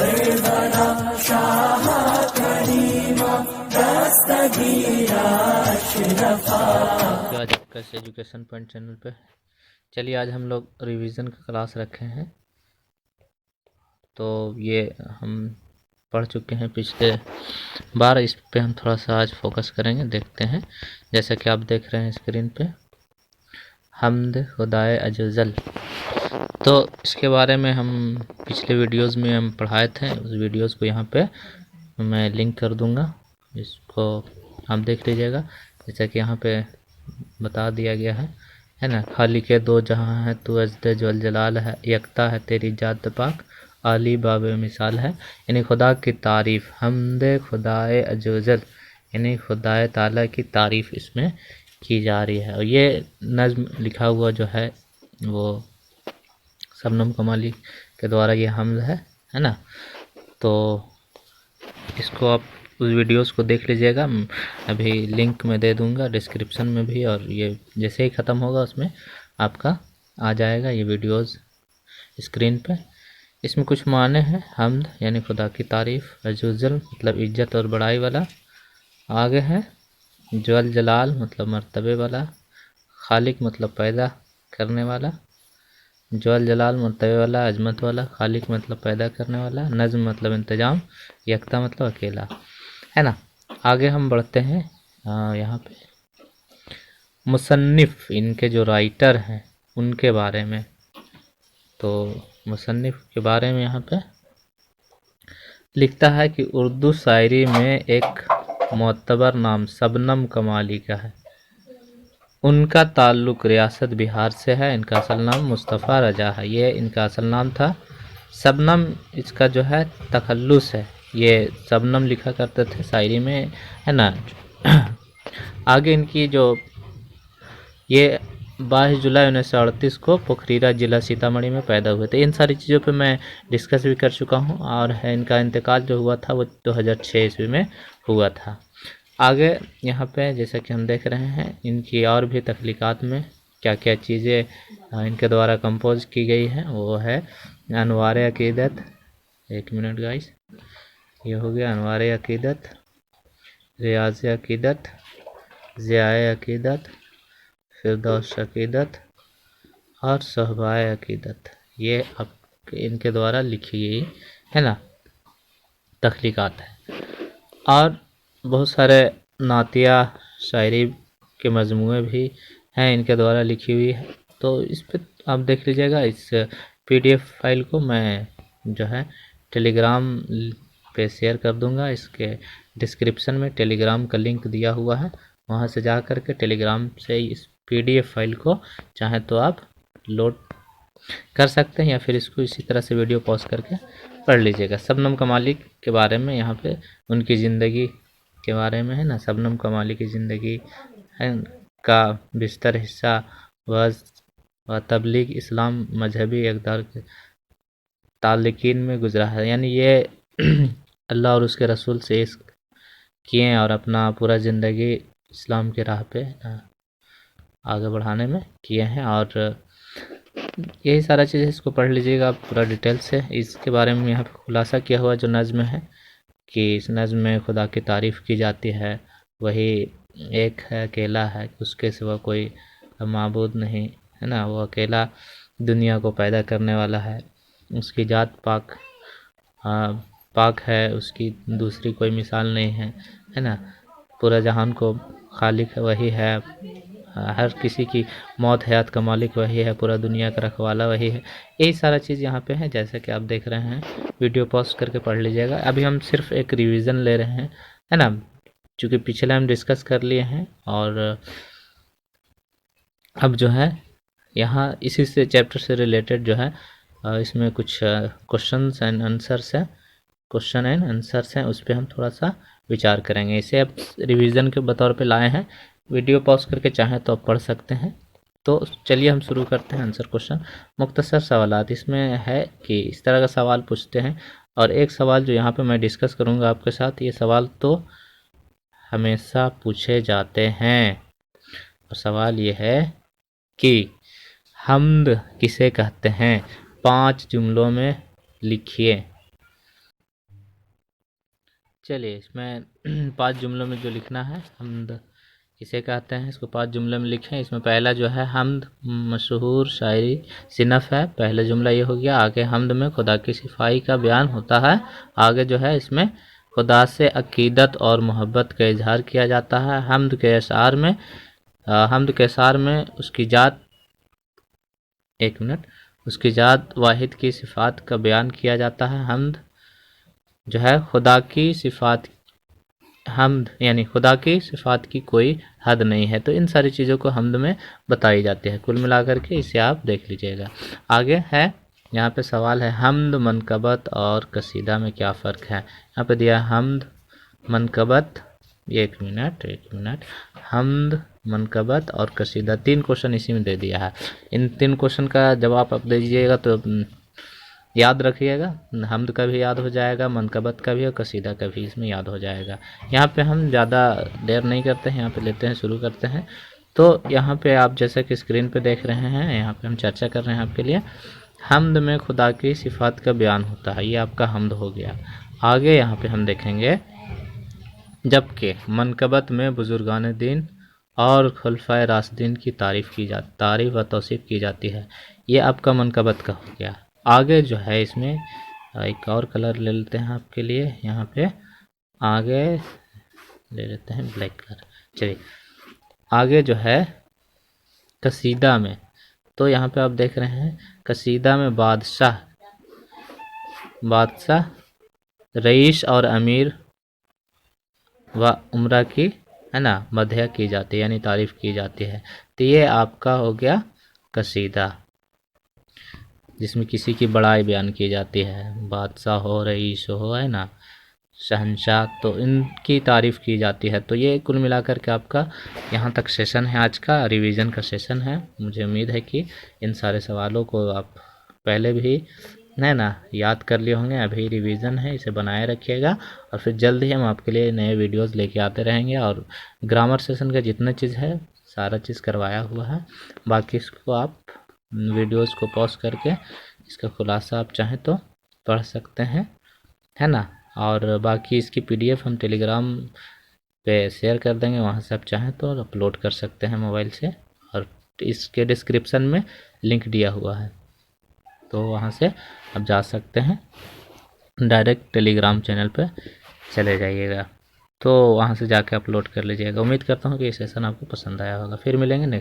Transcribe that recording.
Karbala Shah करीमा दस्तगीरा अशरफा। आज कैसे education point channel पे चलिए आज हम लोग रिवीजन का क्लास रखे हैं। तो ये हम पढ़ चुके हैं पिछले बार, इस पे हम थोड़ा सा आज फोकस करेंगे। देखते हैं जैसा कि आप देख रहे हैं स्क्रीन पे, हम्द खुदाए अज़्ज़ल। तो इसके बारे में हम पिछले वीडियोस में हम पढ़ाए थे, उस वीडियोस को यहाँ पे मैं लिंक कर दूँगा, इसको आप देख लीजिएगा। जैसा कि यहाँ पे बता दिया गया है ना। खाली के दो जहाँ है तू अज़्ज़ जल जलाल है, यकता है तेरी जात पाक, आली बाब मिसाल है। यानी खुदा की तारीफ़, हम्द खुदाए अज़्ज़ल, यानी खुदाए ताला की तारीफ़ इसमें की जा रही है। और ये नज़्म लिखा हुआ जो है वो शबनम कमाली के द्वारा ये हम्द है ना। तो इसको आप उस वीडियोस को देख लीजिएगा, अभी लिंक में दे दूंगा डिस्क्रिप्शन में भी, और ये जैसे ही ख़त्म होगा उसमें आपका आ जाएगा ये वीडियोस स्क्रीन पे। इसमें कुछ माने हैं। हम्द यानी खुदा की तारीफ़, अज़्ज़ल मतलब इज्जत और बड़ाई वाला, आगे है जल जलाल मतलब मर्तबे वाला, खालिक मतलब पैदा करने वाला, जल जलाल मर्तबे वाला अजमत वाला, खालिक मतलब पैदा करने वाला, नज़्म मतलब इंतज़ाम, यकता मतलब अकेला, है ना। आगे हम बढ़ते हैं यहाँ पे मुसन्निफ़, इनके जो राइटर हैं उनके बारे में। तो मुसन्निफ़ के बारे में यहाँ पे लिखता है कि उर्दू शायरी में एक मोतबर नाम शबनम कमाली का है। उनका ताल्लुक़ रियासत बिहार से है। इनका असल नाम मुस्तफ़ा रजा है, ये इनका असल नाम था। शबनम इसका जो है तखल्लुस है, ये शबनम लिखा करते थे शायरी में, है ना। आगे इनकी जो ये 22 जुलाई 1938 को पोखरीरा ज़िला सीतामढ़ी में पैदा हुए थे। इन सारी चीज़ों पे मैं डिस्कस भी कर चुका हूँ, और है इनका इंतकाल जो हुआ था वो 2006 ईस्वी में हुआ था। आगे यहाँ पे जैसा कि हम देख रहे हैं इनकी और भी तख्लीक़ात में क्या क्या चीज़ें इनके द्वारा कंपोज की गई हैं, वो है अनवार अक़ीदत। एक मिनट गाइस, ये हो गया अनवार अक़ीदत, रियाज़ अक़ीदत, ज़ियाए अक़ीदत, फिरदौस अक़ीदत और सहबाए अक़ीदत। ये अब इनके द्वारा लिखी गई है ना तख्लीक़ात है। और बहुत सारे नातिया शायरी के मजमूए भी हैं इनके द्वारा लिखी हुई है। तो इस पर आप देख लीजिएगा। इस PDF फाइल को मैं जो है टेलीग्राम पे शेयर कर दूंगा। इसके डिस्क्रिप्शन में टेलीग्राम का लिंक दिया हुआ है, वहाँ से जा कर के टेलीग्राम से इस PDF फाइल को चाहे तो आप लोड कर सकते हैं, या फिर इसको इसी तरह से वीडियो पॉज करके पढ़ लीजिएगा। शबनम कमाली के बारे में यहाँ पे उनकी ज़िंदगी के बारे में है ना। शबनम कमाली की ज़िंदगी है का बिस्तर हिस्सा व तबलीग इस्लाम मजहबी इक़दार के ताल्लिकीन में गुजरा है। यानी ये अल्लाह और उसके रसूल से इश्क किए और अपना पूरा ज़िंदगी इस्लाम के राह पे आगे बढ़ाने में किए हैं। और यही सारा चीज़ है, इसको पढ़ लीजिएगा आप पूरा डिटेल से। इसके बारे में यहाँ पे खुलासा किया हुआ जो नज़्म है कि इस नज़्म में खुदा की तारीफ़ की जाती है, वही एक है, अकेला है, उसके सिवा कोई माबूद नहीं, है ना। वो अकेला दुनिया को पैदा करने वाला है, उसकी जात पाक पाक है, उसकी दूसरी कोई मिसाल नहीं है ना। पूरा जहान को खालिक वही है, हर किसी की मौत हयात का मालिक वही है, पूरा दुनिया का रखवाला वही है। यही सारा चीज़ यहाँ पे है जैसा कि आप देख रहे हैं। वीडियो पॉज करके पढ़ लीजिएगा। अभी हम सिर्फ एक रिवीजन ले रहे हैं, है ना, क्योंकि पिछले हम डिस्कस कर लिए हैं। और अब जो है यहाँ इसी से चैप्टर से रिलेटेड जो है इसमें कुछ क्वेश्चंस एंड आंसर्स हैं, क्वेश्चन एंड आंसर्स हैं, उस पर हम थोड़ा सा विचार करेंगे। इसे अब रिवीजन के बतौर पे लाए हैं। वीडियो पॉज करके चाहें तो आप पढ़ सकते हैं। तो चलिए हम शुरू करते हैं आंसर क्वेश्चन। मुख्तसर सवालात इसमें है कि इस तरह का सवाल पूछते हैं, और एक सवाल जो यहाँ पे मैं डिस्कस करूँगा आपके साथ, ये सवाल तो हमेशा पूछे जाते हैं। और सवाल ये है कि हम्द किसे कहते हैं, 5 जुमलों में लिखिए। चलिए इसमें 5 जुमलों में जो लिखना है हम्द किसे कहते हैं, इसको 5 जुमले में लिखें। इसमें पहला जो है हम्द मशहूर शायरी सिनफ है, पहला जुमला ये हो गया। आगे हम्द में खुदा की सिफाई का बयान होता है। आगे जो है इसमें खुदा से अकीदत और मोहब्बत का इजहार किया जाता है। हम्द के अशार में उसकी ज़ात उसकी ज़ात वाहिद की सिफ़ात का बयान किया जाता है। हम्द जो है खुदा की सिफ़ात, हम्द यानी खुदा की सिफ़ात की कोई हद नहीं है। तो इन सारी चीज़ों को हम्द में बताई जाती है। कुल मिलाकर के इसे आप देख लीजिएगा। आगे है यहाँ पे सवाल है हम्द, मनकबत और कसीदा में क्या फ़र्क है। यहाँ पे दिया हम्द, मनकबत, एक मिनट, हम्द, मनकबत और कसीदा, 3 क्वेश्चन इसी में दे दिया है। इन 3 क्वेश्चन का जवाब आप दे दीजिएगा तो याद रखिएगा, हम्द का भी याद हो जाएगा, मनकबत का भी और कसीदा का भी इसमें याद हो जाएगा। यहाँ पे हम ज़्यादा देर नहीं करते हैं, यहाँ पे लेते हैं, शुरू करते हैं। तो यहाँ पे आप जैसा कि स्क्रीन पे देख रहे हैं, यहाँ पे हम चर्चा कर रहे हैं आपके लिए। हम्द में खुदा की सिफ़ात का बयान होता है, ये आपका हम्द हो गया। आगे यहाँ पे हम देखेंगे जबकि मनकबत में बुजुर्गान दीन और खुलफाए राशिदीन की तारीफ़ व तौसीफ़ की जाती है, ये आपका मनकबत का हो गया। आगे जो है इसमें एक और कलर ले लेते हैं आपके लिए, यहाँ पे आगे ले लेते हैं ब्लैक कलर। चलिए आगे जो है कसीदा में, तो यहाँ पे आप देख रहे हैं कसीदा में बादशाह, रईस और अमीर व उमरा की है ना मदह की जाती है, यानी तारीफ़ की जाती है। तो ये आपका हो गया कसीदा, जिसमें किसी की बड़ाई बयान की जाती है, बादशाह हो, रईस हो, है ना, शहंशाह, तो इनकी तारीफ़ की जाती है। तो ये कुल मिलाकर के आपका यहाँ तक सेशन है, आज का रिवीजन का सेशन है। मुझे उम्मीद है कि इन सारे सवालों को आप पहले भी है ना याद कर लिए होंगे, अभी रिवीजन है, इसे बनाए रखिएगा और फिर जल्द ही हम आपके लिए नए वीडियोस लेके आते रहेंगे। और ग्रामर सेशन का जितना चीज़ है सारा चीज़ करवाया हुआ है, बाकी इसको आप वीडियोस को पॉज करके इसका खुलासा आप चाहें तो पढ़ सकते हैं, है ना। और बाकी इसकी PDF हम टेलीग्राम पे शेयर कर देंगे, वहाँ से आप चाहें तो अपलोड कर सकते हैं मोबाइल से, और इसके डिस्क्रिप्शन में लिंक दिया हुआ है, तो वहाँ से आप जा सकते हैं, डायरेक्ट टेलीग्राम चैनल पे चले जाइएगा, तो वहाँ से जाके अपलोड कर लीजिएगा। उम्मीद करता हूँ कि ये सेशन आपको पसंद आया होगा। फिर मिलेंगे नेक्स्ट